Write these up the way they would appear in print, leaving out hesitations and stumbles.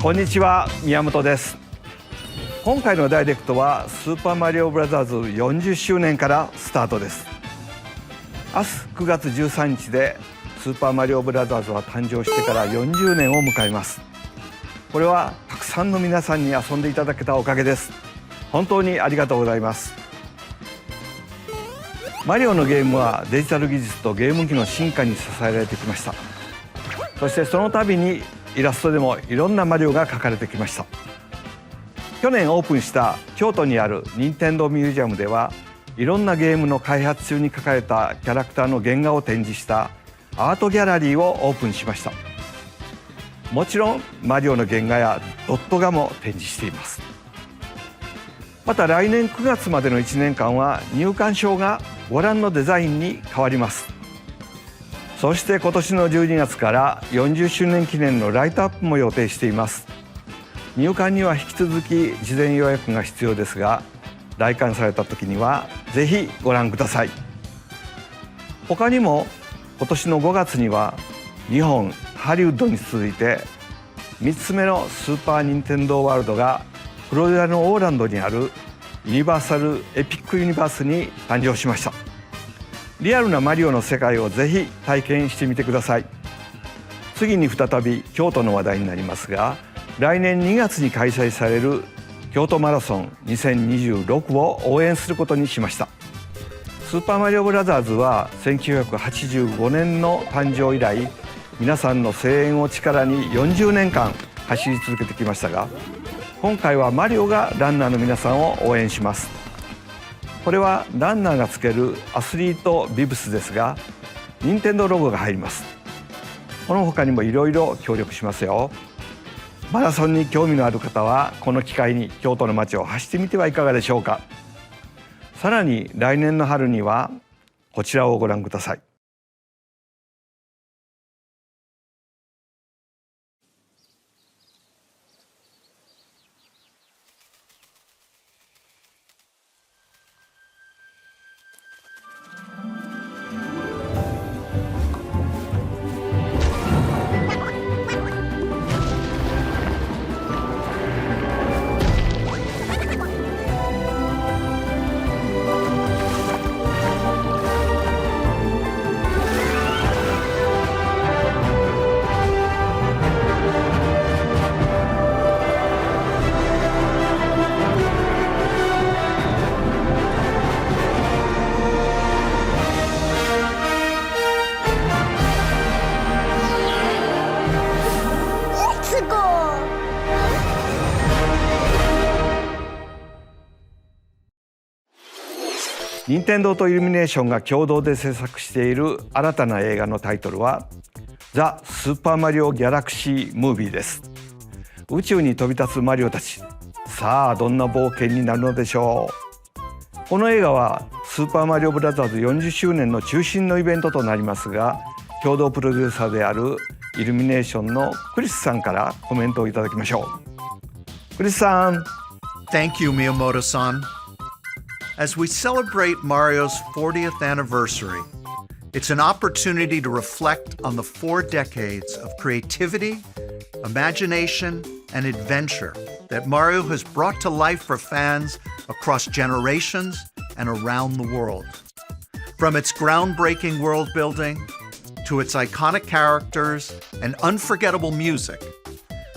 こんにちは、宮本です。今回のダイレクトはスーパーマリオブラザーズ40周年からスタートです。明日9月13日でスーパーマリオブラザーズは誕生してから40年を迎えます。これはたくさんの皆さんに遊んでいただけたおかげです。本当にありがとうございます。マリオのゲームはデジタル技術とゲーム機の進化に支えられてきました。そしてその度にイラストでもいろんなマリオが描かれてきました。去年オープンした京都にある任天堂ミュージアムではいろんなゲームの開発中に描かれたキャラクターの原画を展示したアートギャラリーをオープンしました。もちろんマリオの原画やドット画も展示しています。また来年9月までの1年間は入館証がご覧のデザインに変わります。そして今年の12月から40周年記念のライトアップも予定しています。入館には引き続き事前予約が必要ですが、来館された時にはぜひご覧ください。他にも今年の5月には日本ハリウッドに続いて3つ目のスーパー・ニンテンドー・ワールドがフロリダのオーランドにあるユニバーサル・エピック・ユニバースに誕生しました。リアルなマリオの世界をぜひ体験してみてください。次に再び京都の話題になりますが、来年2月に開催される京都マラソン2026を応援することにしました。スーパーマリオブラザーズは1985年の誕生以来、皆さんの声援を力に40年間走り続けてきましたが、今回はマリオがランナーの皆さんを応援します。これはランナーがつけるアスリートビブスですが、任天堂ロゴが入ります。この他にもいろいろ協力しますよ。マラソンに興味のある方はこの機会に京都の街を走ってみてはいかがでしょうか。さらに来年の春にはこちらをご覧ください。任天堂とイルミネーションが共同で制作している新たな映画のタイトルはザ・スーパーマリオ・ギャラクシー・ムービーです。宇宙に飛び立つマリオたち、さあどんな冒険になるのでしょう。この映画はスーパーマリオブラザーズ40周年の中心のイベントとなりますが、共同プロデューサーであるイルミネーションのクリスさんからコメントをいただきましょう。クリスさん。 Thank you, Miyamoto-san. As we celebrate Mario's 40th anniversary, it's an opportunity to reflect on the 4 decades of creativity, imagination, and adventure that Mario has brought to life for fans across generations and around the world. From its groundbreaking world building to its iconic characters and unforgettable music,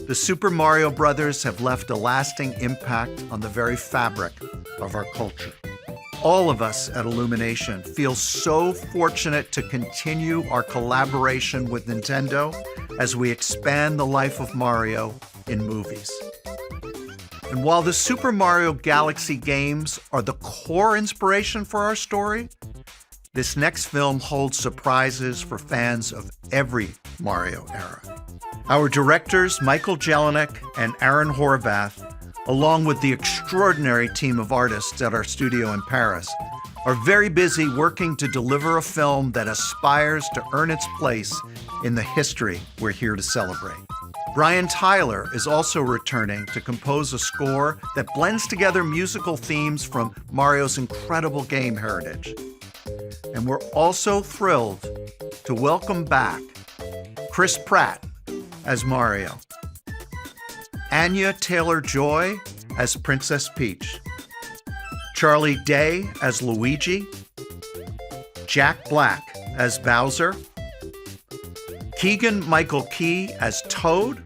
the Super Mario Brothers have left a lasting impact on the very fabric of our culture. all of us at Illumination feel so fortunate to continue our collaboration with Nintendo as we expand the life of Mario in movies. And while the Super Mario Galaxy games are the core inspiration for our story, this next film holds surprises for fans of every Mario era. Our directors, Michael Jelinek and Aaron Horvath, along with the extraordinary team of artists at our studio in Paris, are very busy working to deliver a film that aspires to earn its place in the history we're here to celebrate. Brian Tyler is also returning to compose a score that blends together musical themes from Mario's incredible game heritage. And we're also thrilled to welcome back Chris Pratt as Mario, Anya Taylor-Joy as Princess Peach, Charlie Day as Luigi, Jack Black as Bowser, Keegan-Michael Key as Toad,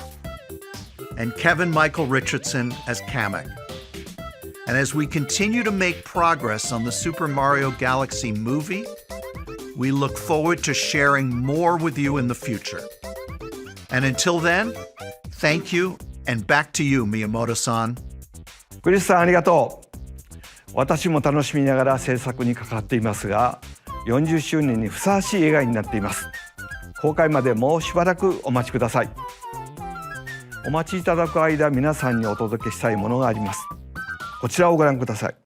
and Kevin Michael Richardson as Kamek. And as we continue to make progress on the Super Mario Galaxy movie, we look forward to sharing more with you in the future. And until then, thank you, and back to you, Miyamoto-san. クリスさんありがとう。私も楽しみながら制作に関わっていますが、40周年にふさわしい映画になっています。公開までもうしばらくお待ちください。お待ちいただく間、皆さんにお届けしたいものがあります。こちらをご覧ください。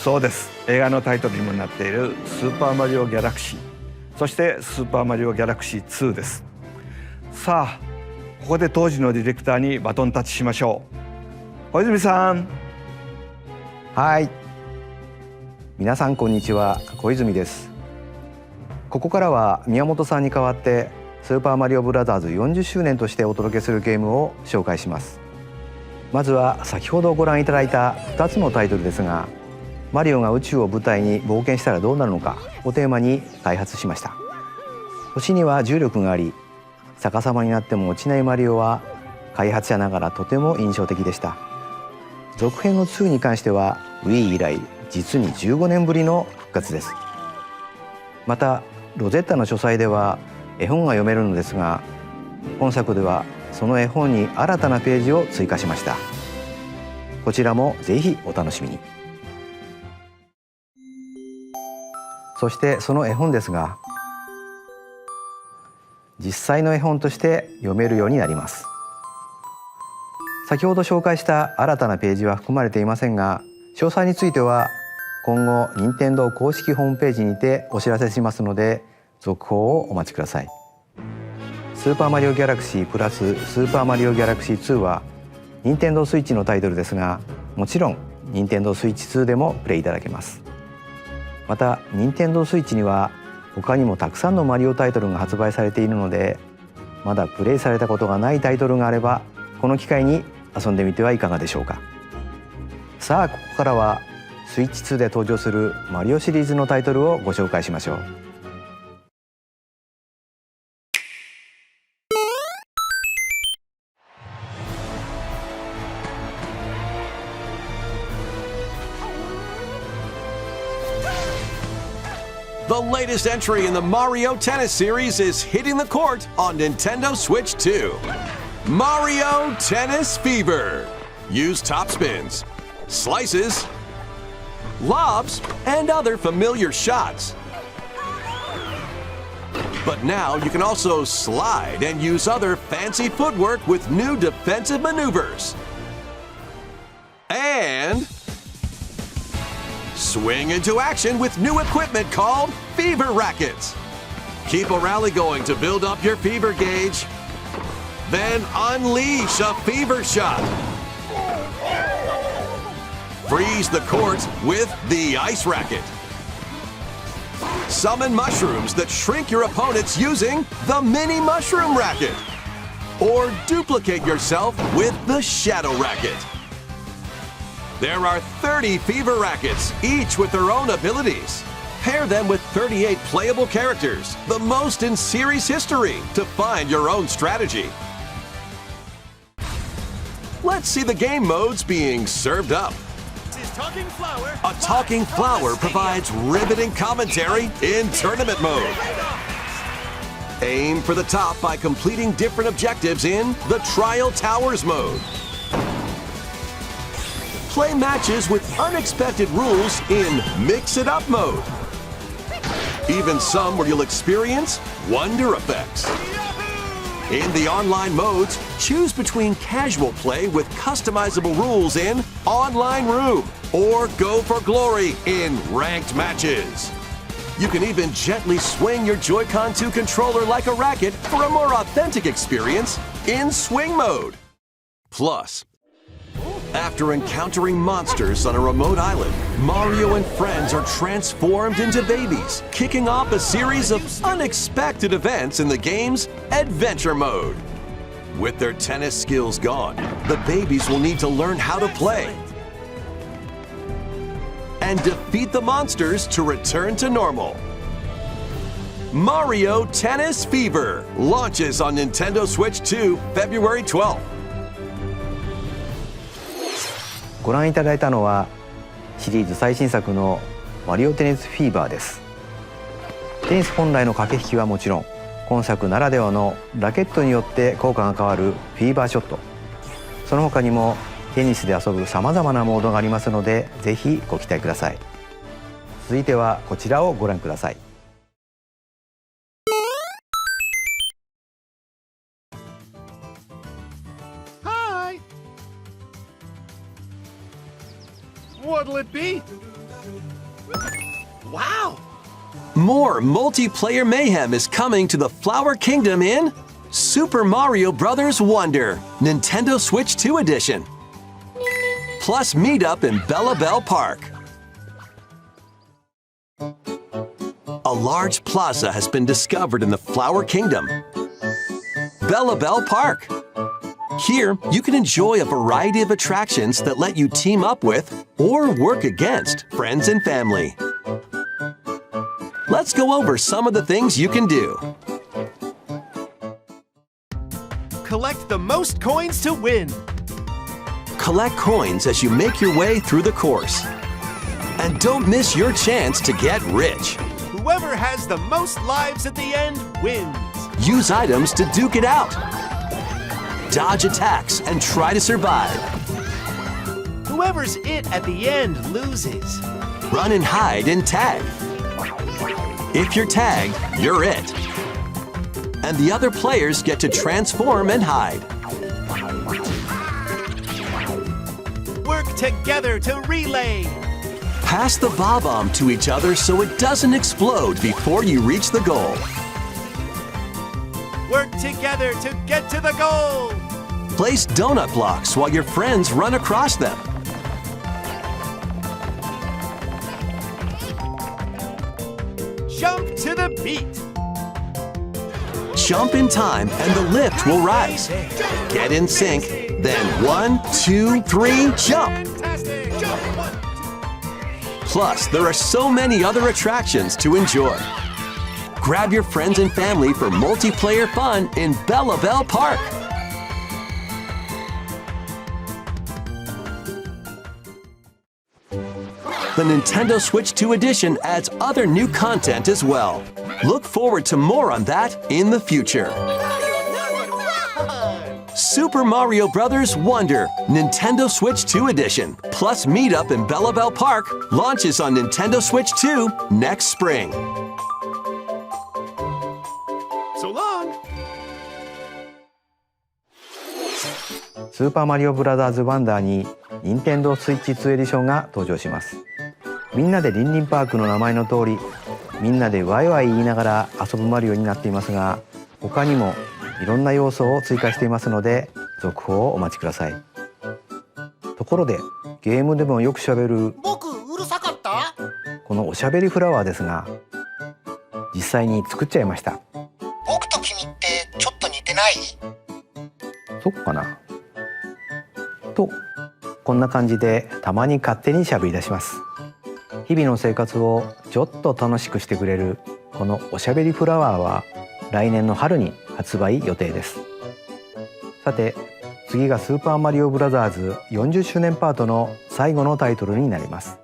そうです。映画のタイトルにもなっているスーパーマリオギャラクシー、そしてスーパーマリオギャラクシー2です。さあ、ここで当時のディレクターにバトンタッチしましょう。小泉さん。はい。皆さんこんにちは、小泉です。ここからは宮本さんに代わってスーパーマリオブラザーズ40周年としてお届けするゲームを紹介します。まずは先ほどご覧いただいた2つのタイトルですが、マリオが宇宙を舞台に冒険したらどうなるのかをテーマに開発しました。星には重力があり、逆さまになっても落ちないマリオは開発者ながらとても印象的でした。続編の2に関しては Wii 以来実に15年ぶりの復活です。またロゼッタの書斎では絵本が読めるのですが、本作ではその絵本に新たなページを追加しました。こちらもぜひお楽しみに。そしてその絵本ですが、実際の絵本として読めるようになります。先ほど紹介した新たなページは含まれていませんが、詳細については今後任天堂公式ホームページにてお知らせしますので、続報をお待ちください。スーパーマリオギャラクシープラススーパーマリオギャラクシー2は任天堂スイッチのタイトルですが、もちろん任天堂スイッチ2でもプレイいただけます。また任天堂スイッチには他にもたくさんのマリオタイトルが発売されているので、まだプレイされたことがないタイトルがあればこの機会に遊んでみてはいかがでしょうか。さあ、ここからはスイッチ2で登場するマリオシリーズのタイトルをご紹介しましょう。The latest entry in the Mario Tennis series is hitting the court on Nintendo Switch 2. Mario Tennis Fever. Use top spins, slices, lobs, and other familiar shots. But now you can also slide and use other fancy footwork with new defensive maneuvers. And swing into action with new equipment called Fever Rackets. Keep a rally going to build up your fever gauge. Then unleash a fever shot. Freeze the court with the Ice Racket. Summon mushrooms that shrink your opponents using the Mini Mushroom Racket. Or duplicate yourself with the Shadow Racket. There are 30 Fever Rackets, each with their own abilities. Pair them with 38 playable characters, the most in series history, to find your own strategy. Let's see the game modes being served up. A talking flower provides riveting commentary in tournament mode. Aim for the top by completing different objectives in the Trial Towers mode. Play matches with unexpected rules in Mix It Up mode. Even some where you'll experience wonder effects. In the online modes, choose between casual play with customizable rules in Online Room, or go for glory in ranked matches. You can even gently swing your Joy-Con 2 controller like a racket for a more authentic experience in Swing mode. Plus, after encountering monsters on a remote island, Mario and friends are transformed into babies, kicking off a series of unexpected events in the game's Adventure mode. With their tennis skills gone, the babies will need to learn how to play and defeat the monsters to return to normal. Mario Tennis Fever launches on Nintendo Switch 2 February 12th. ご覧いただいたのはシリーズ最新作のマリオテニスフィーバーです。テニス本来の駆け引きはもちろん、今作ならではのラケットによって効果が変わるフィーバーショット、その他にもテニスで遊ぶさまざまなモードがありますので、ぜひご期待ください。続いてはこちらをご覧ください。What'll it be? Wow! More multiplayer mayhem is coming to the Flower Kingdom in Super Mario Bros. Wonder, Nintendo Switch 2 Edition. Plus Meetup in Bellabel Park. A large plaza has been discovered in the Flower Kingdom, Bellabel Park. Here, you can enjoy a variety of attractions that let you team up with or work against friends and family. Let's go over some of the things you can do. Collect the most coins to win. Collect coins as you make your way through the course. And don't miss your chance to get rich. Whoever has the most lives at the end wins. use items to duke it out. Dodge attacks and try to survive. Whoever's it at the end loses. Run and hide and tag. If you're tagged, you're it. And the other players get to transform and hide. Work together to relay. Pass the bomb to each other so it doesn't explode before you reach the goal. Work together to get to the goal. Place donut blocks while your friends run across them. Jump to the beat. Jump in time and the lift will rise. Get in sync, then 1, 2, 3, jump! Fantastic. Jump. Plus, there are so many other attractions to enjoy. Grab your friends and family for multiplayer fun in Bellabel Park. The Nintendo Switch 2 edition adds other new content as well. Look forward to more on that in the future. Super Mario Bros. Wonder Nintendo Switch 2 edition plus Meetup in Bellabel Park launches on Nintendo Switch 2 next spring. So long. スーパーマリオブラザーズワンダーに任天堂スイッチ2エディションが登場します。みんなでリンリンパークの名前の通り、みんなでワイワイ言いながら遊ぶマリオになっていますが、他にもいろんな要素を追加していますので、続報をお待ちください。ところで、ゲームでもよくしゃべる僕うるさかった？このおしゃべりフラワーですが、実際に作っちゃいました。僕と君ってちょっと似てない？そっかな。と、こんな感じでたまに勝手にしゃべり出します。日々の生活をちょっと楽しくしてくれるこのおしゃべりフラワーは来年の春に発売予定です。さて次がスーパーマリオブラザーズ40周年パートの最後のタイトルになります。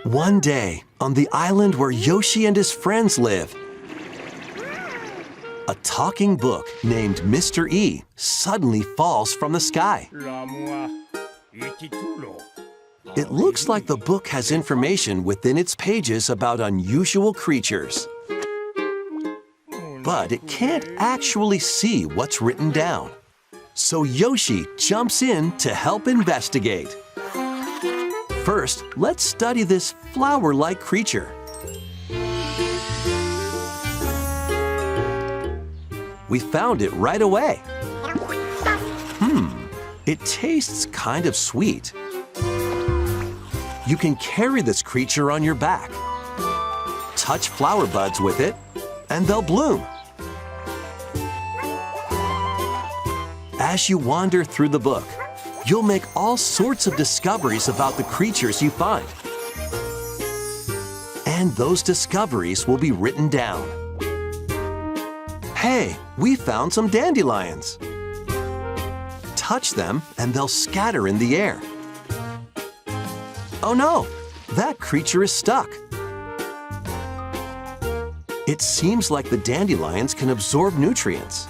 One day, on the island where Yoshi and his friends live, a talking book named Mr. E suddenly falls from the sky. It looks like the book has information within its pages about unusual creatures. But it can't actually see what's written down. So Yoshi jumps in to help investigate. First, let's study this flower-like creature. We found it right away. It tastes kind of sweet. You can carry this creature on your back. Touch flower buds with it, and they'll bloom. As you wander through the book, you'll make all sorts of discoveries about the creatures you find. And those discoveries will be written down. Hey, we found some dandelions. Touch them and they'll scatter in the air. Oh no, that creature is stuck. It seems like the dandelions can absorb nutrients.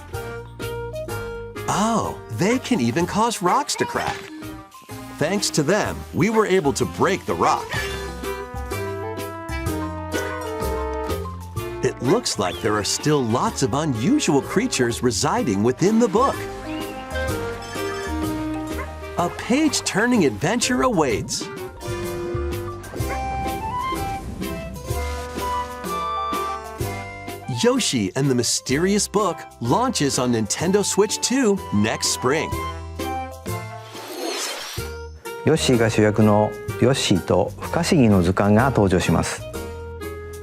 Oh, they can even cause rocks to crack. Thanks to them, we were able to break the rock. It looks like there are still lots of unusual creatures residing within the book. A page-turning adventure awaits. Yoshi and the Mysterious Book launches on Nintendo Switch 2 next spring. ヨッシーが主役のヨッシーと不可思議の図鑑が登場します。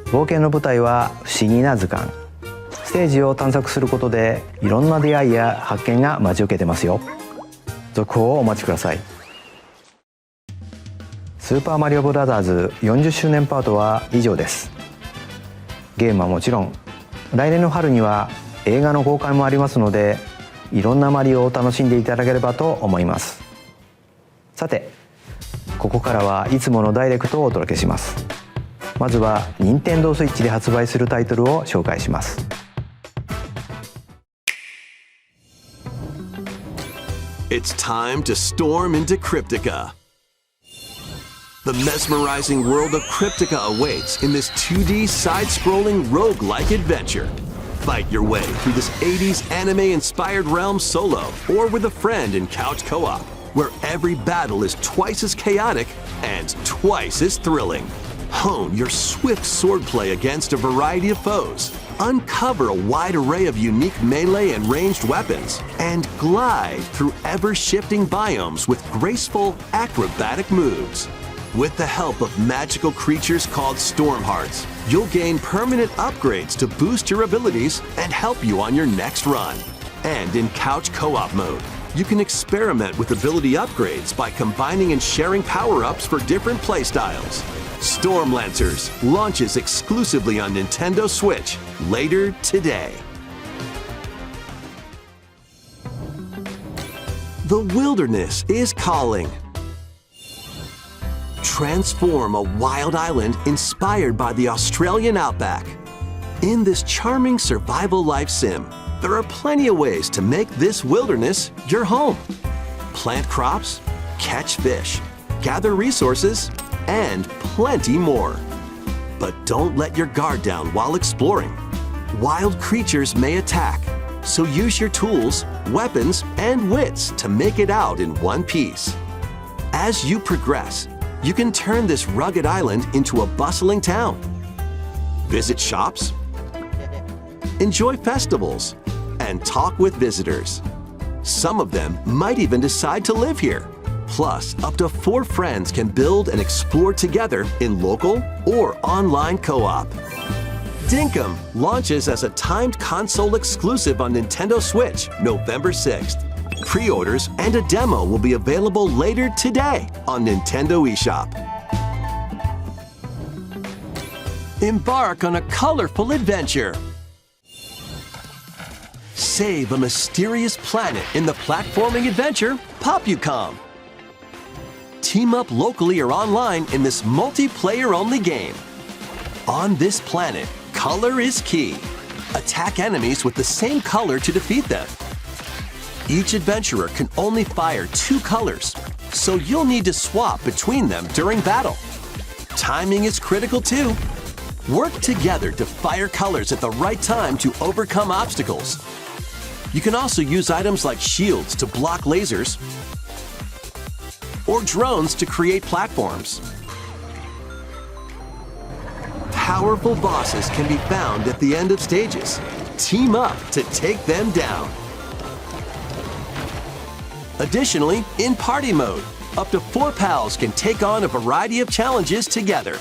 冒険の舞台は不思議な図鑑。ステージを探索することでいろんな出会いや発見が待ち受けてますよ。続報をお待ちください。スーパーマリオブラザーズ40周年パートは以上です。ゲームはもちろん来年の春には映画の公開もありますので、いろんなマリオを楽しんでいただければと思います。さて、ここからはいつものダイレクトをお届けします。まずは任天堂スイッチで発売するタイトルを紹介します。It's time to storm into Cryptica. The mesmerizing world of Cryptica awaits in this 2D side-scrolling roguelike adventure. Fight your way through this 80s anime-inspired realm solo or with a friend in couch co-op, where every battle is twice as chaotic and twice as thrilling. Hone your swift swordplay against a variety of foes, uncover a wide array of unique melee and ranged weapons, and glide through ever-shifting biomes with graceful, acrobatic moves. With the help of magical creatures called Storm Hearts, you'll gain permanent upgrades to boost your abilities and help you on your next run. And in couch co-op mode, you can experiment with ability upgrades by combining and sharing power-ups for different playstyles. Storm Lancers launches exclusively on Nintendo Switch later today. The wilderness is calling. Transform a wild island inspired by the Australian outback. In this charming survival life sim, there are plenty of ways to make this wilderness your home. Plant crops, catch fish, gather resources, and plenty more. But don't let your guard down while exploring. Wild creatures may attack, so use your tools, weapons, and wits to make it out in one piece. As you progress, you can turn this rugged island into a bustling town. Visit shops, enjoy festivals, and talk with visitors. Some of them might even decide to live here. Plus, up to 4 friends can build and explore together in local or online co-op. Dinkum launches as a timed console exclusive on Nintendo Switch November 6th. Pre-orders and a demo will be available later today on Nintendo eShop. Embark on a colorful adventure. Save a mysterious planet in the platforming adventure POPUCOM. Team up locally or online in this multiplayer-only game. On this planet, color is key. Attack enemies with the same color to defeat them. Each adventurer can only fire 2 colors, so you'll need to swap between them during battle. Timing is critical too. Work together to fire colors at the right time to overcome obstacles. You can also use items like shields to block lasers or drones to create platforms. Powerful bosses can be found at the end of stages. Team up to take them down. Additionally, in party mode, up to 4 pals can take on a variety of challenges together.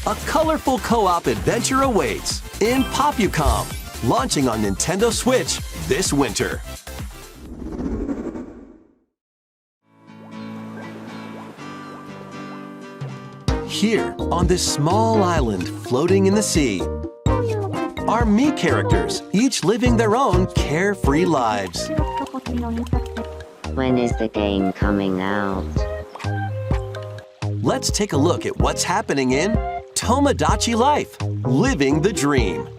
A colorful co-op adventure awaits in POPUCOM, launching on Nintendo Switch this winter. Here, on this small island floating in the sea, are Mii characters, each living their own carefree lives. When is the game coming out? Let's take a look at what's happening in Tomodachi Life, Living the Dream.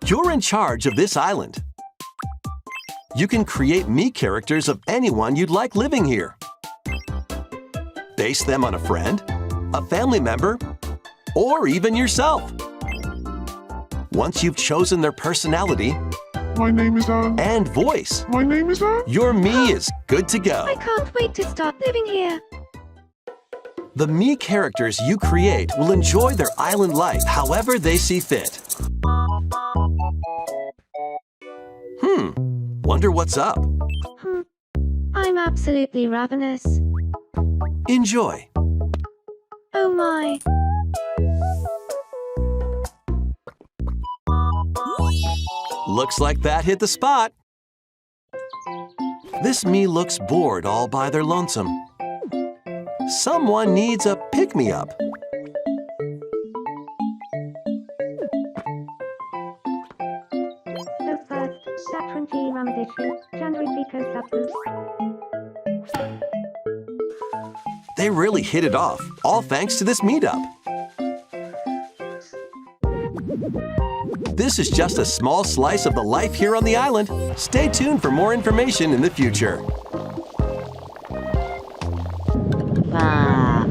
You're in charge of this island. You can create Mii characters of anyone you'd like living here. Base them on a friend, a family member, or even yourself. Once you've chosen their personality, My name is and voice, My name is your Mii is good to go. I can't wait to start living here. The Mii characters you create will enjoy their island life however they see fit. Wonder what's up. I'm absolutely ravenous. Enjoy. Oh my. Looks like that hit the spot. This Mii looks bored all by their lonesome. Someone needs a pick-me-up. The first, Twenty Ramadishi, January Pico Substance. They really hit it off, all thanks to this meetup. This is just a small slice of the life here on the island. Stay tuned for more information in the future. Ah.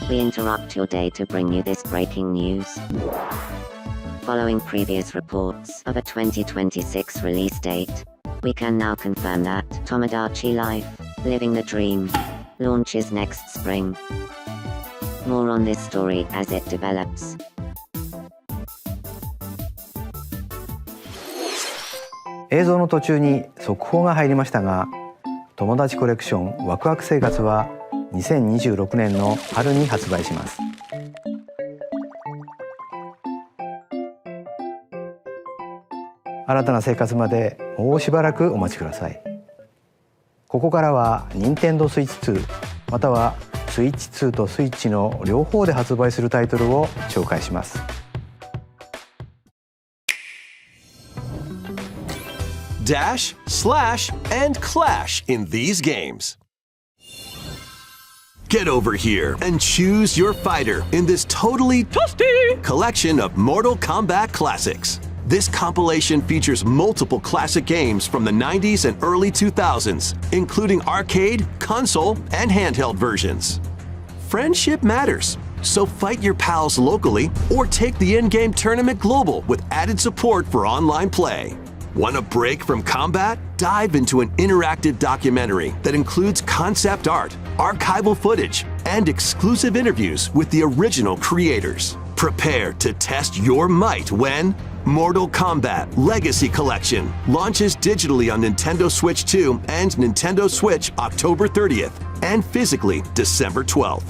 We interrupt your day to bring you this breaking news. Following previous reports of a 2026 release date, we can now confirm that Tomodachi Life, Living the Dream, launches next spring. More on this story as it develops. 映像の途中に速報が入りましたが、友達コレクションワクワク生活は2026年の春に発売します。新たな生活までもうしばらくお待ちください。ここからは任天堂スイッチ2またはスイッチ2とスイッチの両方で発売するタイトルを紹介します。Dash, slash, and clash in these games. Get over here and choose your fighter in this totally toasty collection of Mortal Kombat classics. This compilation features multiple classic games from the 90s and early 2000s, including arcade, console, and handheld versions. Friendship matters, so fight your pals locally or take the in-game tournament global with added support for online play. Want a break from combat? Dive into an interactive documentary that includes concept art, archival footage, and exclusive interviews with the original creators. Prepare to test your might when Mortal Kombat Legacy Collection launches digitally on Nintendo Switch 2 and Nintendo Switch October 30th and physically December 12th.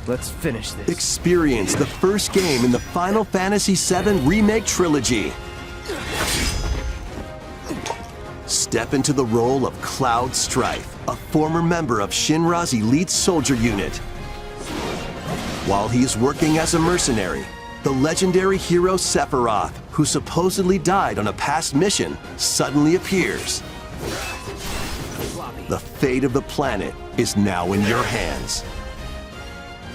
Let's finish this. Experience the first game in the Final Fantasy VII Remake trilogy. Step into the role of Cloud Strife, a former member of Shinra's elite soldier unit. While he is working as a mercenary, the legendary hero Sephiroth, who supposedly died on a past mission, suddenly appears. The fate of the planet is now in your hands.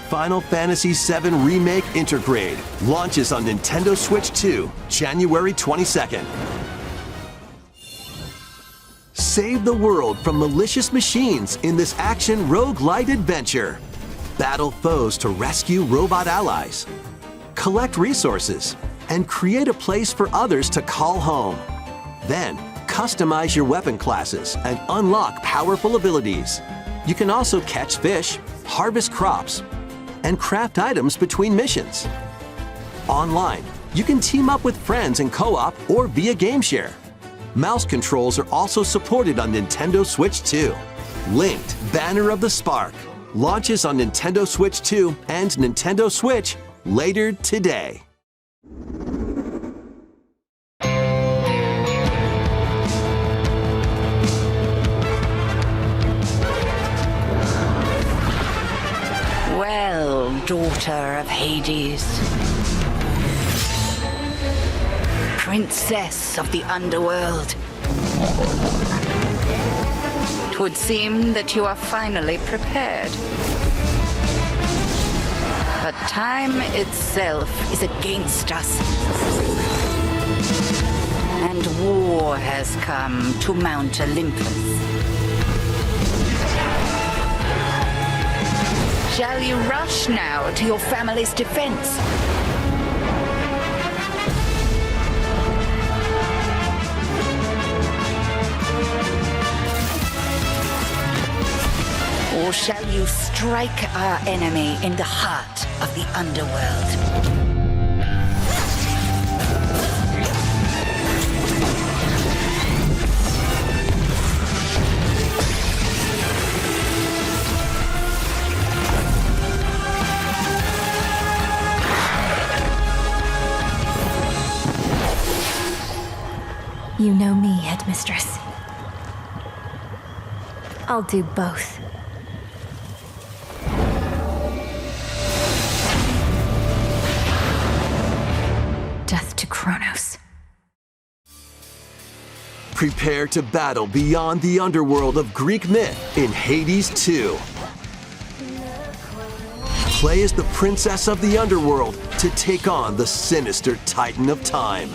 Final Fantasy VII Remake Intergrade launches on Nintendo Switch 2, January 22nd. Save the world from malicious machines in this action roguelite adventure. Battle foes to rescue robot allies. Collect resources and create a place for others to call home. Then, customize your weapon classes and unlock powerful abilities. You can also catch fish, harvest crops, and craft items between missions. Online, you can team up with friends in co-op or via game share. Mouse controls are also supported on Nintendo Switch 2. Linked, Banner of the Spark, launches on Nintendo Switch 2 and Nintendo Switch later today. Well, daughter of Hades, princess of the underworld, it would seem that you are finally prepared. But time itself is against us, and war has come to Mount Olympus. Shall you rush now to your family's defense? Or shall you strike our enemy in the heart of the underworld? You know me, Headmistress. I'll do both. Kronos. Prepare to battle beyond the underworld of Greek myth in Hades 2. Play as the princess of the underworld to take on the sinister titan of time.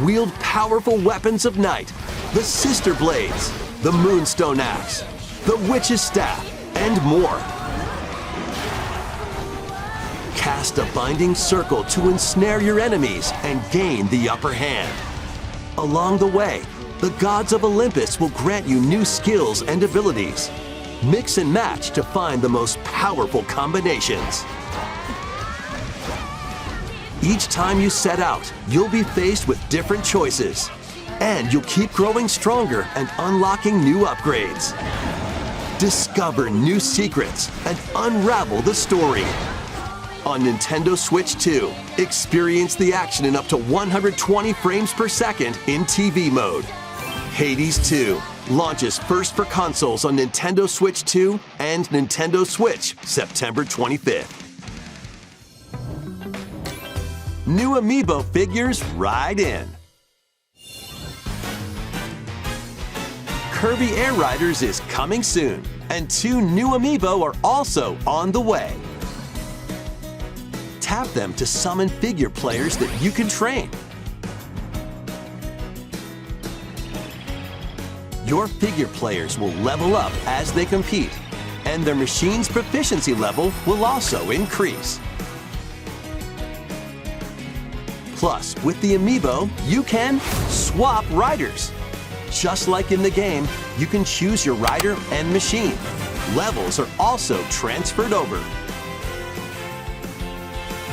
Wield powerful weapons of night, the Sister Blades, the Moonstone Axe, the Witch's Staff, and more. Cast a binding circle to ensnare your enemies and gain the upper hand. Along the way, the gods of Olympus will grant you new skills and abilities. Mix and match to find the most powerful combinations. Each time you set out, you'll be faced with different choices. And you'll keep growing stronger and unlocking new upgrades. Discover new secrets and unravel the story. On Nintendo Switch 2, experience the action in up to 120 frames per second in TV mode. Hades 2 launches first for consoles on Nintendo Switch 2 and Nintendo Switch September 25th. New amiibo figures ride in. Kirby Air Riders is coming soon, and 2 new amiibo are also on the way. Tap them to summon figure players that you can train. Your figure players will level up as they compete, and their machine's proficiency level will also increase. Plus, with the amiibo, you can swap riders. Just like in the game, you can choose your rider and machine. Levels are also transferred over.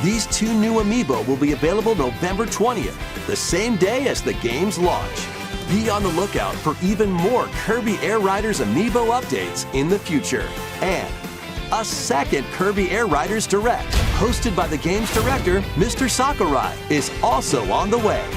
These 2 new amiibo will be available November 20th, the same day as the game's launch. Be on the lookout for even more Kirby Air Riders amiibo updates in the future. And a second Kirby Air Riders Direct, hosted by the game's director, Mr. Sakurai, is also on the way.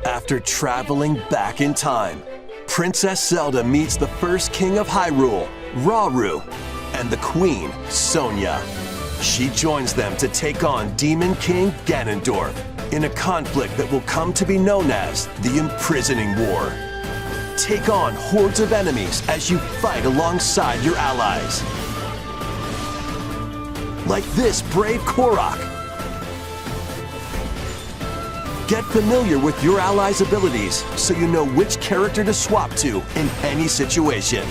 After traveling back in time, Princess Zelda meets the first king of Hyrule, Rauru, and the queen, Sonia. She joins them to take on Demon King Ganondorf in a conflict that will come to be known as the Imprisoning War. Take on hordes of enemies as you fight alongside your allies. Like this brave Korok. Get familiar with your allies' abilities so you know which character to swap to in any situation.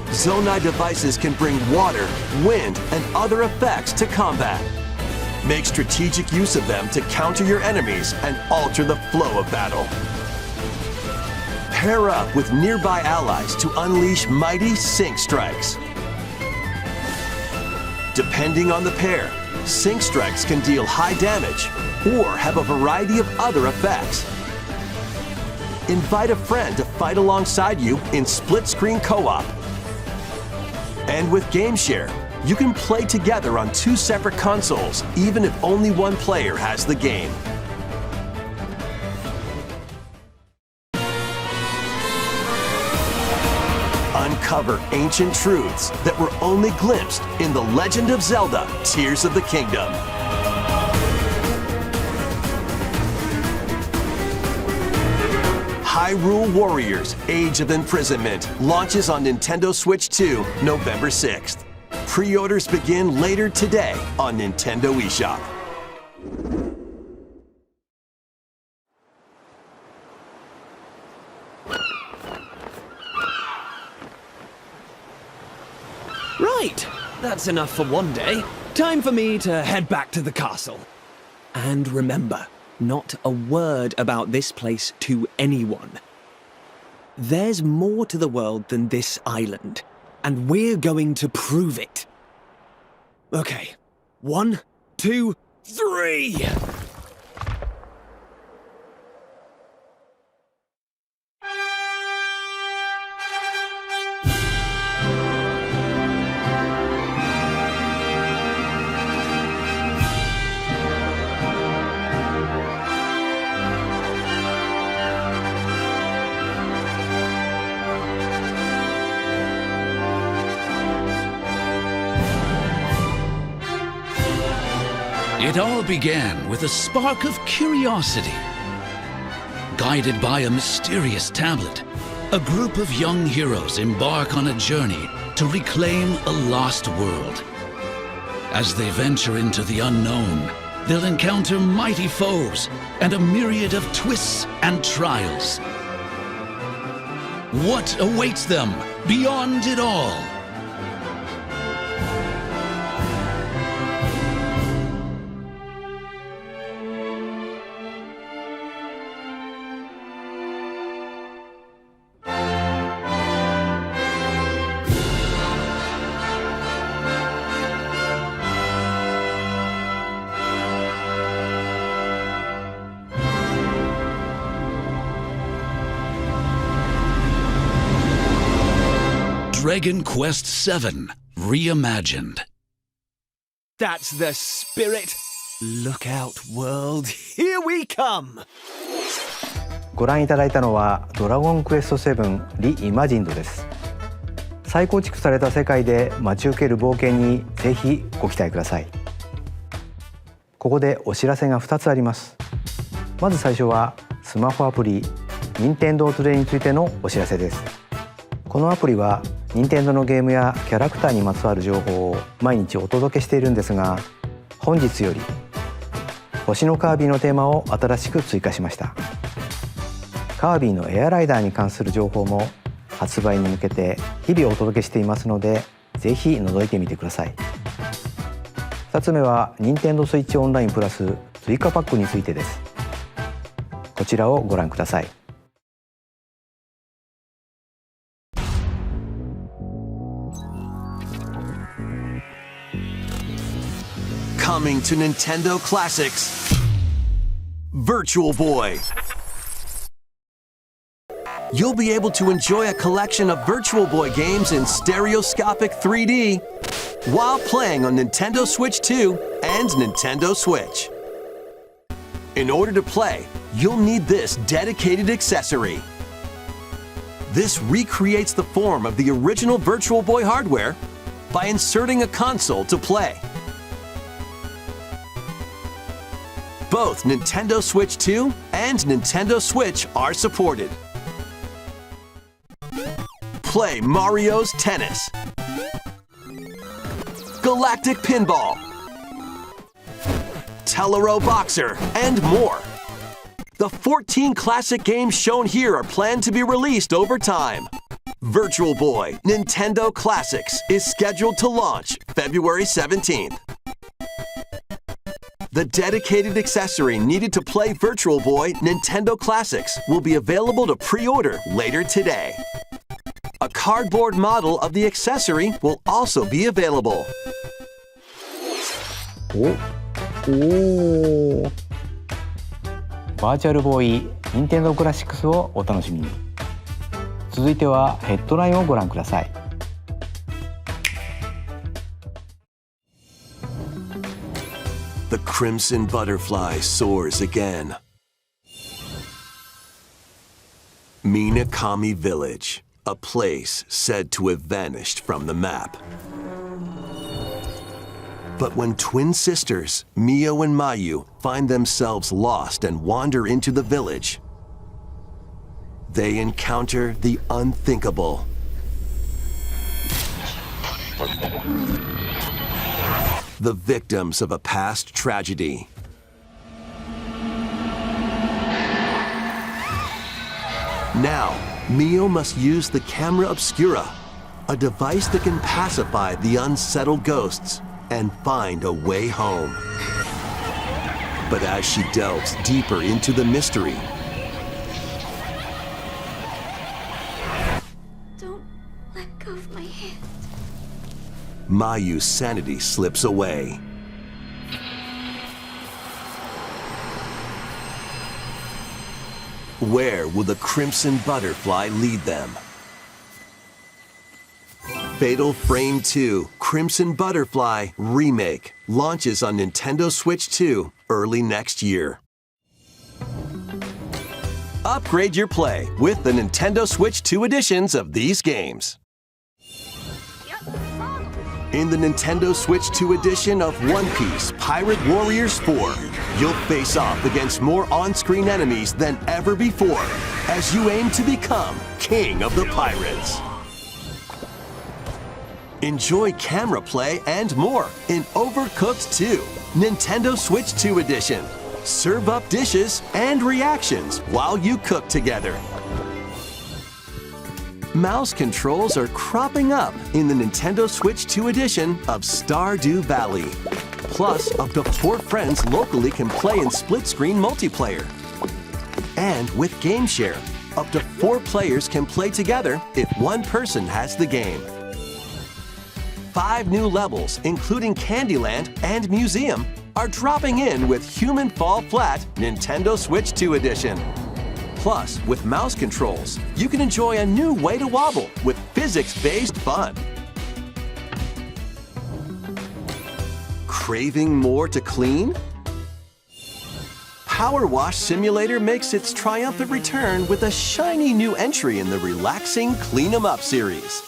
Zonai devices can bring water, wind, and other effects to combat. Make strategic use of them to counter your enemies and alter the flow of battle. Pair up with nearby allies to unleash mighty sync strikes. Depending on the pair, sync strikes can deal high damage or have a variety of other effects. Invite a friend to fight alongside you in split-screen co-op. And with GameShare, you can play together on 2 separate consoles, even if only one player has the game. Uncover ancient truths that were only glimpsed in The Legend of Zelda: Tears of the Kingdom. Hyrule Warriors: Age of Imprisonment launches on Nintendo Switch 2 November 6th. Pre-orders begin later today on Nintendo eShop. Right, that's enough for one day. Time for me to head back to the castle. And remember, not a word about this place to anyone. There's more to the world than this island, and we're going to prove it. Okay, 1, 2, 3! It all began with a spark of curiosity. Guided by a mysterious tablet, a group of young heroes embark on a journey to reclaim a lost world. As they venture into the unknown, they'll encounter mighty foes and a myriad of twists and trials. What awaits them beyond it all? Dragon Quest VII Reimagined. That's the spirit. Look out, world. Here we come. ご覧いただいたのはドラゴンクエスト7リイマジンドです。再構築された世界で待ち受ける冒険にぜひご期待ください。ここでお知らせが2つあります。まず最初はスマホアプリ任天堂トゥデイについてのお知らせです。このアプリは任天堂のゲームやキャラクターにまつわる情報を毎日お届けしているんですが、本日より星のカービィのテーマを新しく追加しました。カービィのエアライダーに関する情報も発売に向けて日々お届けしていますので、ぜひ覗いてみてください。2つ目は任天堂スイッチオンラインプラス追加パックについてです。こちらをご覧ください。Coming to Nintendo Classics, Virtual Boy. You'll be able to enjoy a collection of Virtual Boy games in stereoscopic 3D while playing on Nintendo Switch 2 and Nintendo Switch. In order to play, you'll need this dedicated accessory. This recreates the form of the original Virtual Boy hardware by inserting a console to play. Both Nintendo Switch 2 and Nintendo Switch are supported. Play Mario's Tennis, Galactic Pinball, Tellero Boxer, and more. The 14 classic games shown here are planned to be released over time. Virtual Boy Nintendo Classics is scheduled to launch February 17th. The dedicated accessory needed to play Virtual Boy Nintendo Classics will be available to pre-order later today. A cardboard model of the accessory will also be available. バーチャルボーイ任天堂クラシックスをお楽しみに。続いてはヘッドラインをご覧ください。The crimson butterfly soars again. Minakami Village, a place said to have vanished from the map. But when twin sisters, Mio and Mayu, find themselves lost and wander into the village, they encounter the unthinkable. The victims of a past tragedy. Now, Mio must use the camera obscura, a device that can pacify the unsettled ghosts and find a way home. But as she delves deeper into the mystery, Don't let go of my hand. Mayu's sanity slips away. Where will the crimson butterfly lead them? Fatal Frame 2 Crimson Butterfly Remake launches on Nintendo Switch 2 early next year. Upgrade your play with the Nintendo Switch 2 editions of these games. In the Nintendo Switch 2 edition of One Piece Pirate Warriors 4, you'll face off against more on-screen enemies than ever before as you aim to become King of the Pirates. Enjoy camera play and more in Overcooked 2, Nintendo Switch 2 edition. Serve up dishes and reactions while you cook together. Mouse controls are cropping up in the Nintendo Switch 2 edition of Stardew Valley. Plus, up to 4 friends locally can play in split-screen multiplayer. And with Game Share, up to 4 players can play together if one person has the game. 5 new levels, including Candyland and Museum, are dropping in with Human Fall Flat Nintendo Switch 2 edition. Plus, with mouse controls, you can enjoy a new way to wobble with physics-based fun. Craving more to clean? PowerWash Simulator makes its triumphant return with a shiny new entry in the relaxing Clean 'em Up series.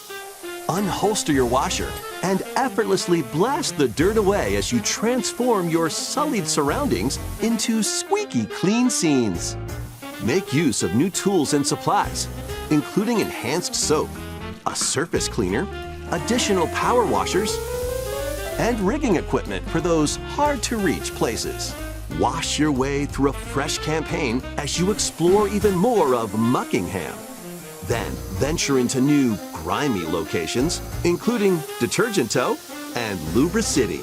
Unholster your washer and effortlessly blast the dirt away as you transform your sullied surroundings into squeaky clean scenes. Make use of new tools and supplies, including enhanced soap, a surface cleaner, additional power washers, and rigging equipment for those hard-to-reach places. Wash your way through a fresh campaign as you explore even more of Muckingham. Then venture into new, grimy locations, including Detergent Toe and Lubra City.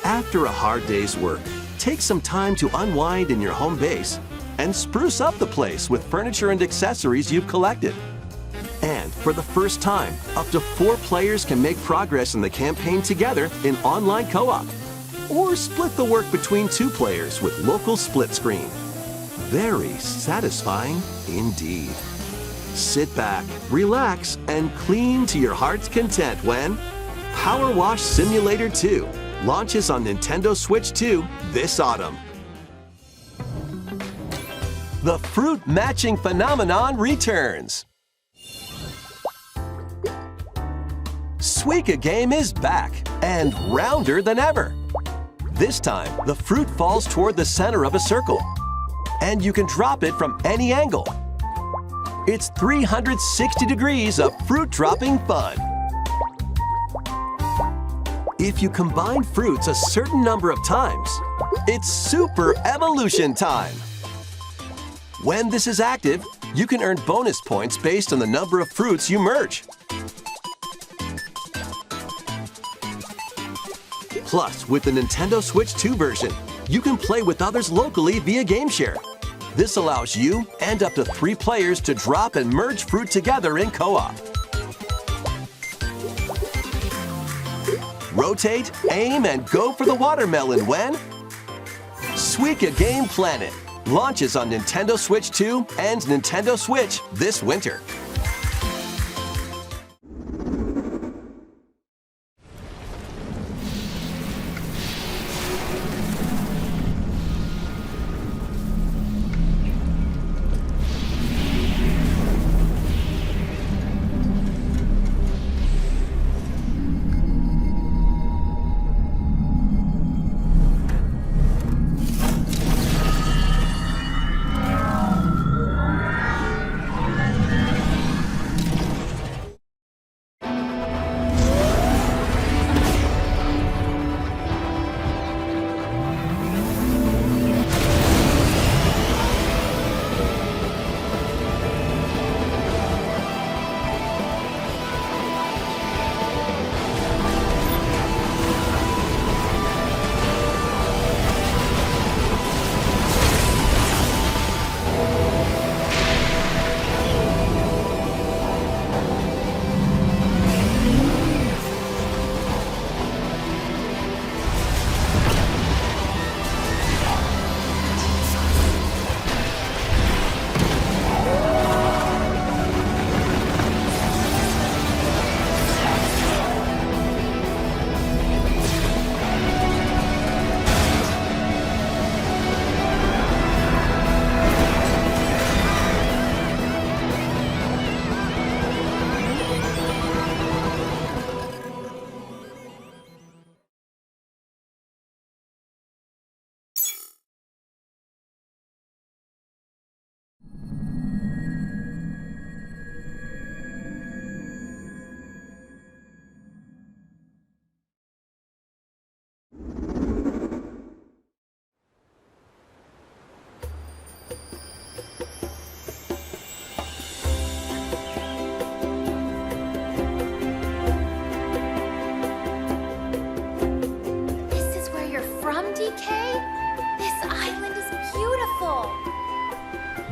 After a hard day's work, take some time to unwind in your home base and spruce up the place with furniture and accessories you've collected. And for the first time, up to 4 players can make progress in the campaign together in online co-op, or split the work between 2 players with local split screen. Very satisfying indeed. Sit back, relax, and clean to your heart's content when PowerWash Simulator 2 launches on Nintendo Switch 2 this autumn. The fruit matching phenomenon returns. Suika game is back and rounder than ever. This time, the fruit falls toward the center of a circle, and you can drop it from any angle. It's 360 degrees of fruit dropping fun. If you combine fruits a certain number of times, it's super evolution time. When this is active, you can earn bonus points based on the number of fruits you merge. Plus, with the Nintendo Switch 2 version, you can play with others locally via Game Share. This allows you and up to 3 players to drop and merge fruit together in co-op. Rotate, aim, and go for the watermelon when Suika Game Planet launches on Nintendo Switch 2 and Nintendo Switch this winter.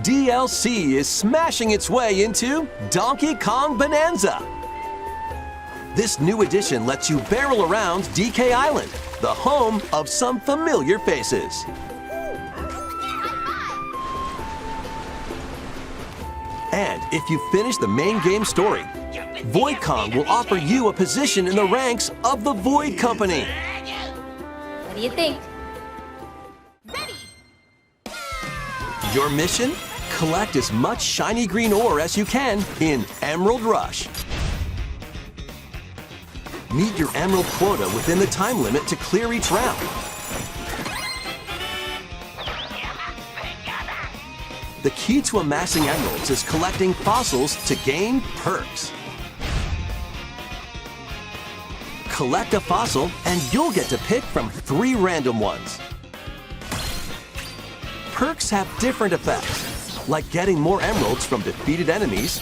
DLC is smashing its way into Donkey Kong Bananza. This new edition lets you barrel around DK Island, the home of some familiar faces. And if you finish the main game story, Void Kong will offer you a position in the ranks of the Void Company. What do you think? Your mission? Collect as much shiny green ore as you can in Emerald Rush. Meet your emerald quota within the time limit to clear each round. The key to amassing emeralds is collecting fossils to gain perks. Collect a fossil and you'll get to pick from 3 random ones. Perks have different effects, like getting more emeralds from defeated enemies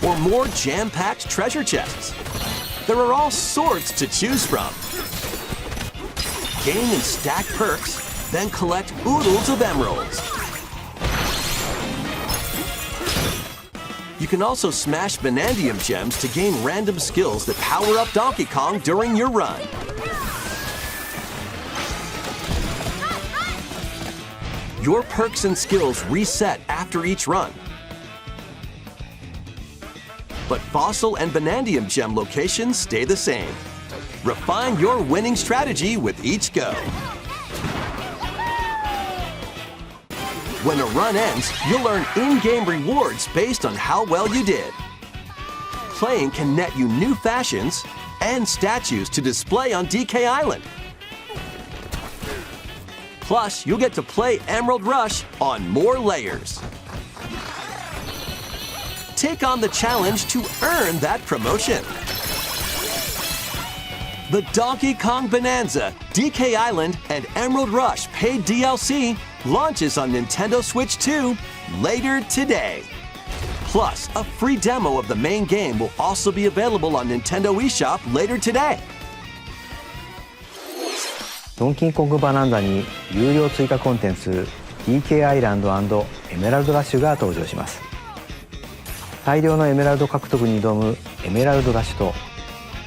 or more jam-packed treasure chests. There are all sorts to choose from. Gain and stack perks, then collect oodles of emeralds. You can also smash Vanadium gems to gain random skills that power up Donkey Kong during your run. Your perks and skills reset after each run. But Fossil and Vanadium gem locations stay the same. Refine your winning strategy with each go. When a run ends, you'll earn in-game rewards based on how well you did. Playing can net you new fashions and statues to display on DK Island. Plus, you'll get to play Emerald Rush on more layers. Take on the challenge to earn that promotion. The Donkey Kong Bananza, DK Island, and Emerald Rush paid DLC launches on Nintendo Switch 2 later today. Plus, a free demo of the main game will also be available on Nintendo eShop later today. ドンキーコングバナンザに有料追加コンテンツ DK アイランド&エメラルドラッシュが登場します。大量のエメラルド獲得に挑むエメラルドラッシュと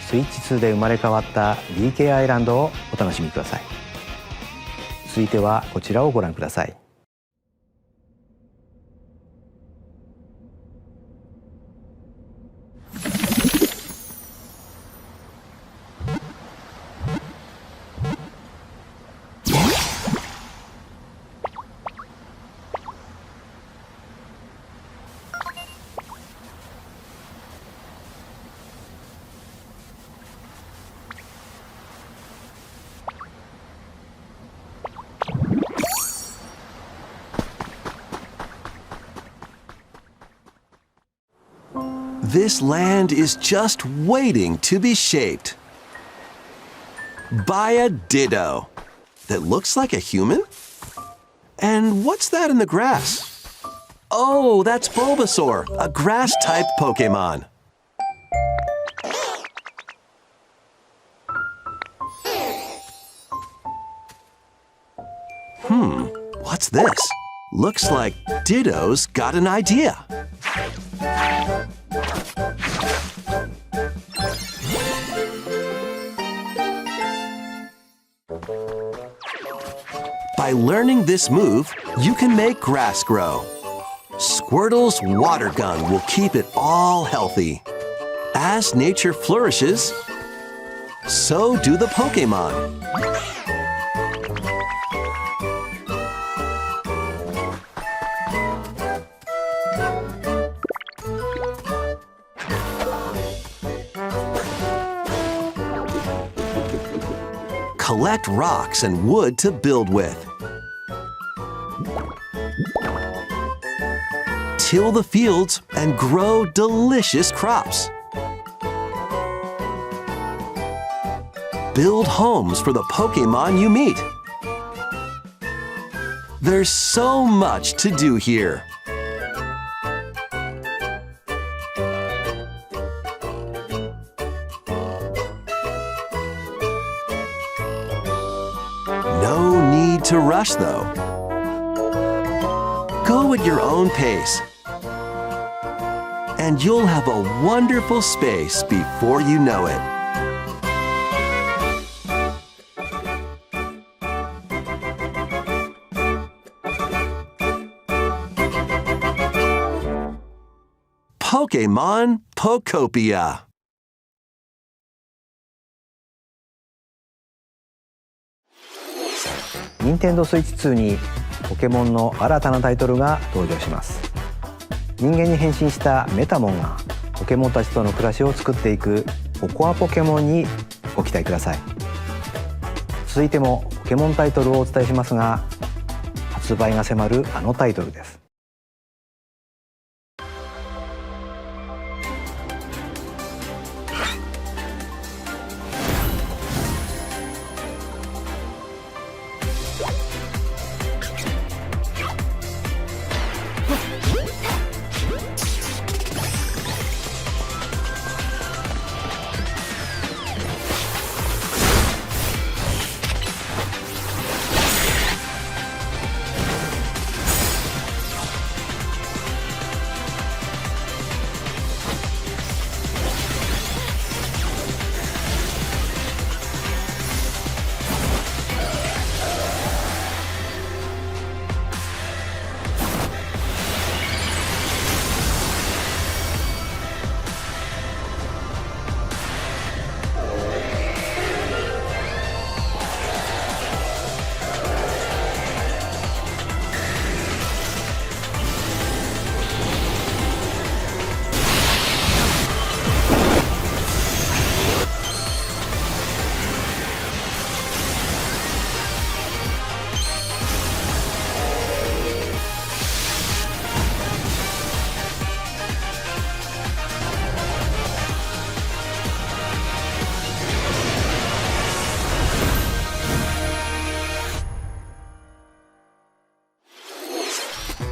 スイッチ2で生まれ変わった DK アイランドをお楽しみください。続いてはこちらをご覧ください。This land is just waiting to be shaped by a Ditto that looks like a human? And what's that in the grass? Oh, that's Bulbasaur, a grass-type Pokémon. What's this? Looks like Ditto's got an idea. By learning this move, you can make grass grow. Squirtle's water gun will keep it all healthy. As nature flourishes, so do the Pokémon. Collect rocks and wood to build with. Till the fields and grow delicious crops. Build homes for the Pokémon you meet. There's so much to do here. No need to rush though. Go go at your own pace. And you'll have a wonderful space before you know it. Pokémon Pokopia. ニンテンドースイッチ2にポケモンの新たなタイトルが登場します。人間に変身したメタモンがポケモンたちとの暮らしを作っていくココアポケモンにご期待ください。続いてもポケモンタイトルをお伝えしますが、発売が迫るあのタイトルです。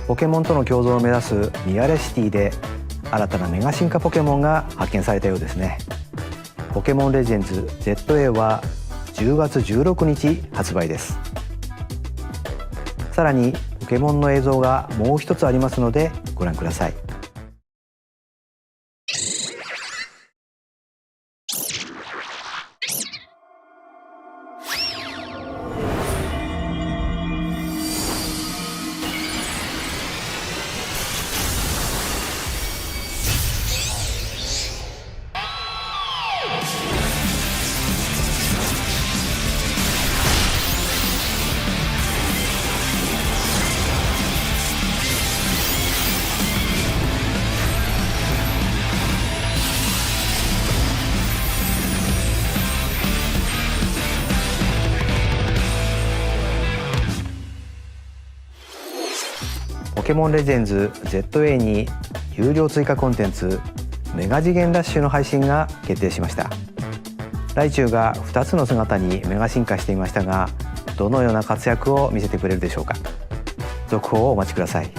ポケモンとの共存を目指すミアレシティで新たなメガ進化ポケモンが発見されたようですね。ポケモンレジェンズ ZA は10月16日発売です。さらにポケモンの映像がもう一つありますのでご覧ください。ポケモンレジェンズ ZA に有料追加コンテンツメガ次元ラッシュの配信が決定しました。ライチュウが2つの姿にメガ進化していましたが、どのような活躍を見せてくれるでしょうか。続報をお待ちください。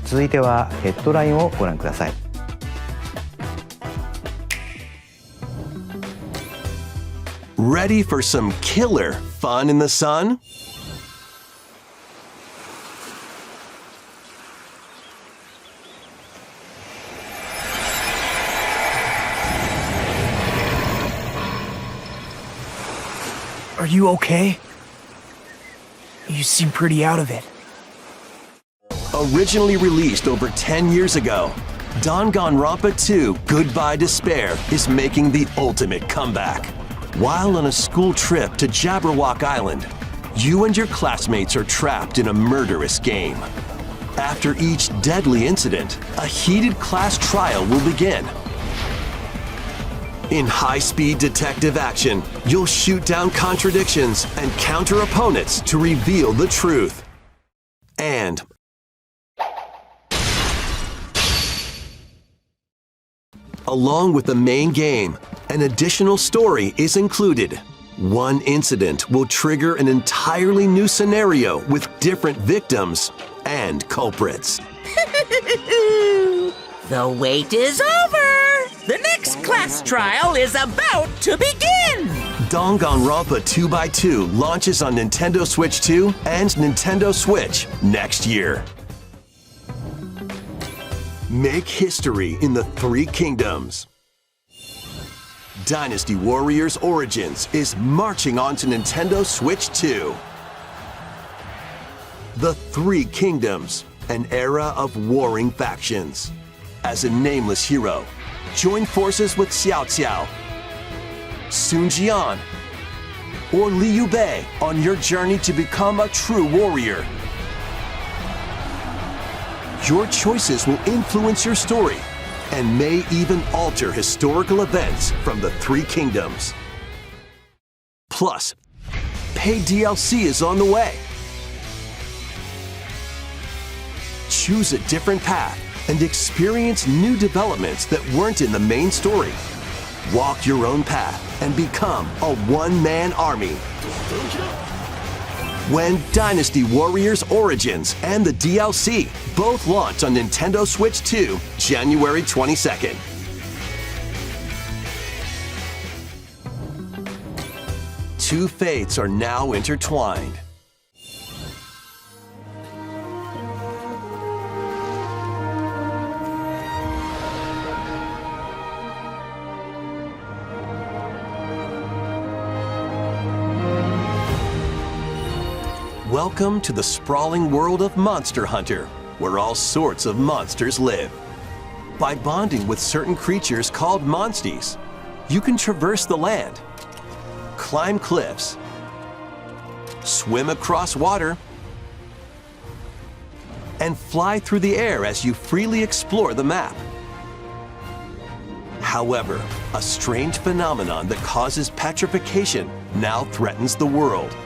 続いてはヘッドラインをご覧ください。Ready for some killer fun in the sun? Are you okay? You seem pretty out of it. Originally released over 10 years ago, Danganronpa 2 Goodbye Despair is making the ultimate comeback. While on a school trip to Jabberwock Island, you and your classmates are trapped in a murderous game. After each deadly incident, a heated class trial will begin. In high-speed detective action, you'll shoot down contradictions and counter opponents to reveal the truth. And along with the main game, an additional story is included. One incident will trigger an entirely new scenario with different victims and culprits. The wait is over! The next class trial is about to begin! Danganronpa 2x2 launches on Nintendo Switch 2 and Nintendo Switch next year. Make history in the Three Kingdoms. Dynasty Warriors Origins is marching on to Nintendo Switch 2. The Three Kingdoms, an era of warring factions. As a nameless hero, join forces with Xiao Xiao, Sun Jian, or Liu Bei on your journey to become a true warrior. Your choices will influence your story and may even alter historical events from the Three Kingdoms. Plus, paid DLC is on the way. Choose a different path and experience new developments that weren't in the main story. Walk your own path and become a one-man army. When Dynasty Warriors Origins and the DLC both launch on Nintendo Switch 2, January 22nd. Two fates are now intertwined. Welcome to the sprawling world of Monster Hunter, where all sorts of monsters live. By bonding with certain creatures called monsties, you can traverse the land, climb cliffs, swim across water, and fly through the air as you freely explore the map. However, a strange phenomenon that causes petrification now threatens the world.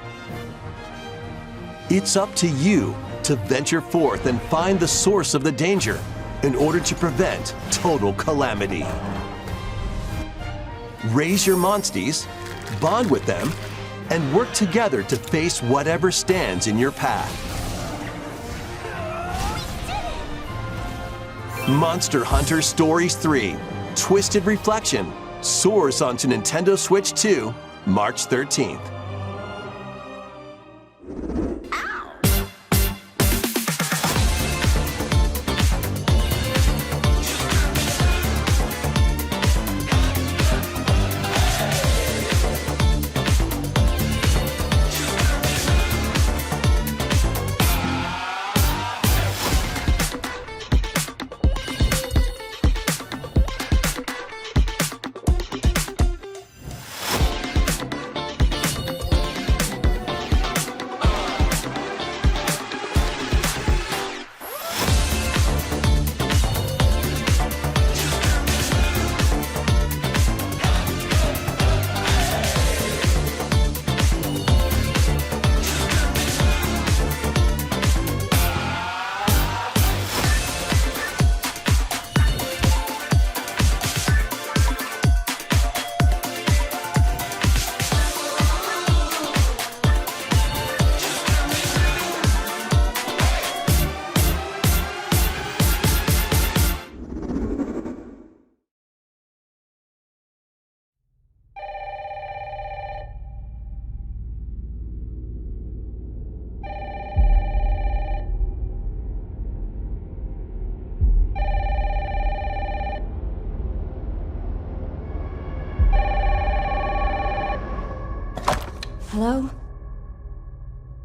It's up to you to venture forth and find the source of the danger in order to prevent total calamity. Raise your monsties, bond with them, and work together to face whatever stands in your path. Monster Hunter Stories 3: Twisted Reflection soars onto Nintendo Switch 2, March 13th. Hello?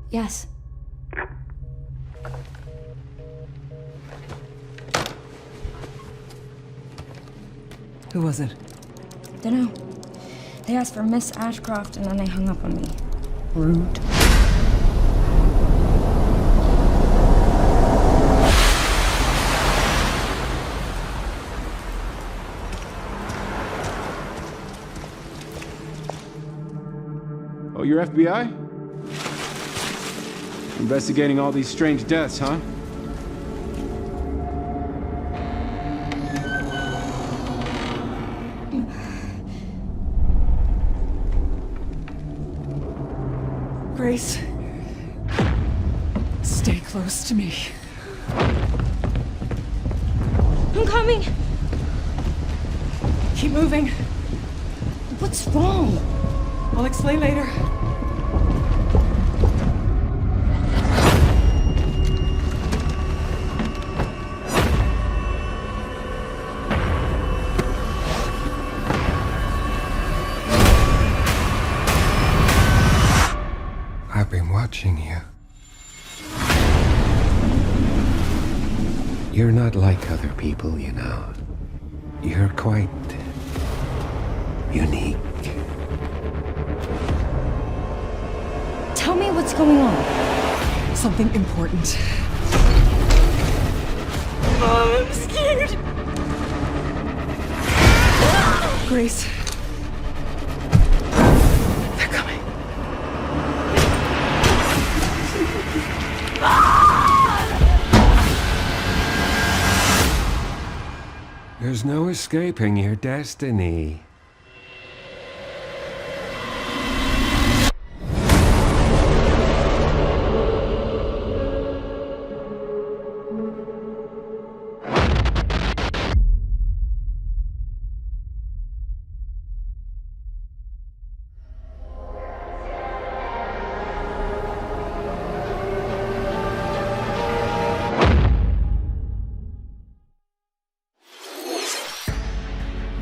Yes. Who was it? Dunno. They asked for Miss Ashcroft and then they hung up on me. Rude. Oh, you're FBI? Investigating all these strange deaths, huh? Grace, stay close to me. I'm coming! Keep moving. What's wrong? I'll explain later. watching you. You're not like other people, you know. You're quite unique. Tell me what's going on. Something important. Oh, I'm scared. Grace. They're coming. There's no escaping your destiny.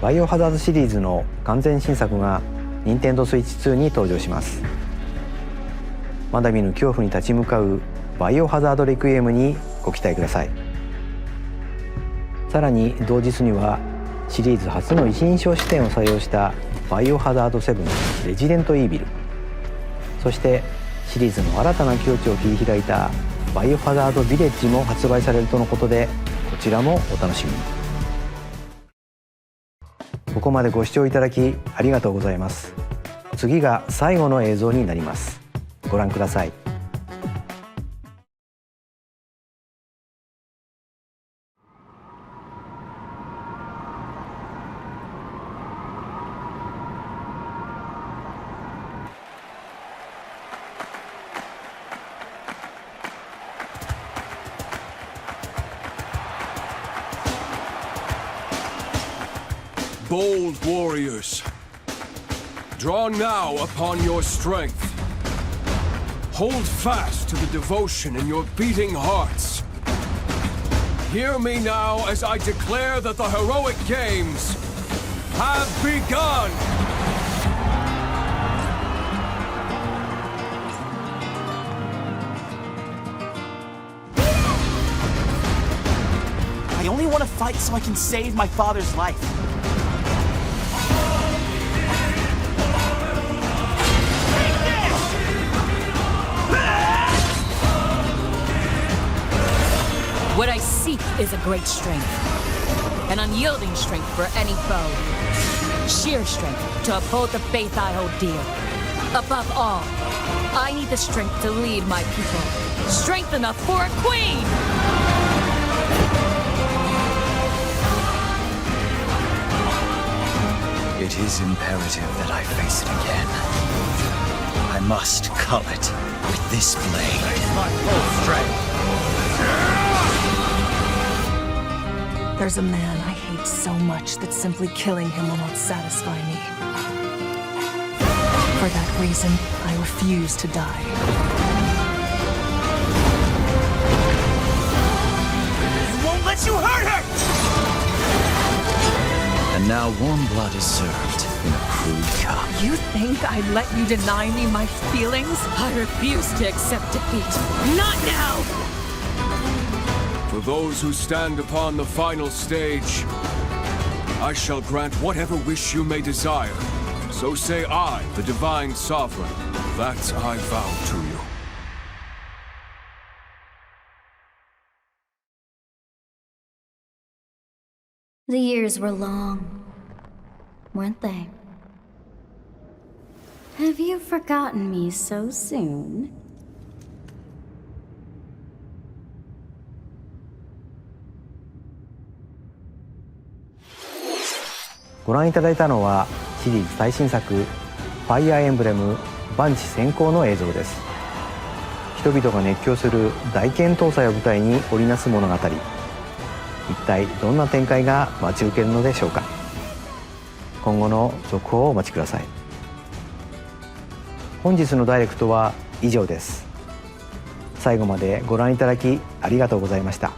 バイオハザードシリーズの完全新作が Nintendo Switch 2に登場します。まだ見ぬ恐怖に立ち向かうバイオハザードレクイエムにご期待ください。さらに同日にはシリーズ初の一人称視点を採用したバイオハザード7レジデントイービル、そしてシリーズの新たな境地を切り開いたバイオハザードビレッジも発売されるとのことで、こちらもお楽しみに。ここまでご視聴いただきありがとうございます。次が最後の映像になります。ご覧ください。Bold warriors, draw now upon your strength. Hold fast to the devotion in your beating hearts. Hear me now as I declare that the heroic games have begun! I only want to fight so I can save my father's life. What I seek is a great strength. An unyielding strength for any foe. Sheer strength to uphold the faith I hold dear. Above all, I need the strength to lead my people. Strength enough for a queen! It is imperative that I face it again. I must cull it with this blade. Face my full strength. There's a man I hate so much that simply killing him will not satisfy me. For that reason, I refuse to die. I won't let you hurt her! And now warm blood is served in a crude cup. You think I'd let you deny me my feelings? I refuse to accept defeat. Not now! For those who stand upon the final stage, I shall grant whatever wish you may desire. So say I, the Divine Sovereign, that I vow to you. The years were long, weren't they? Have you forgotten me so soon? ご覧いただいたのはシリーズ最新作ファイアーエンブレム万地先行の映像です。人々が熱狂する大剣闘祭を舞台に織りなす物語、一体どんな展開が待ち受けるのでしょうか。今後の続報をお待ちください。本日のダイレクトは以上です。最後までご覧いただきありがとうございました。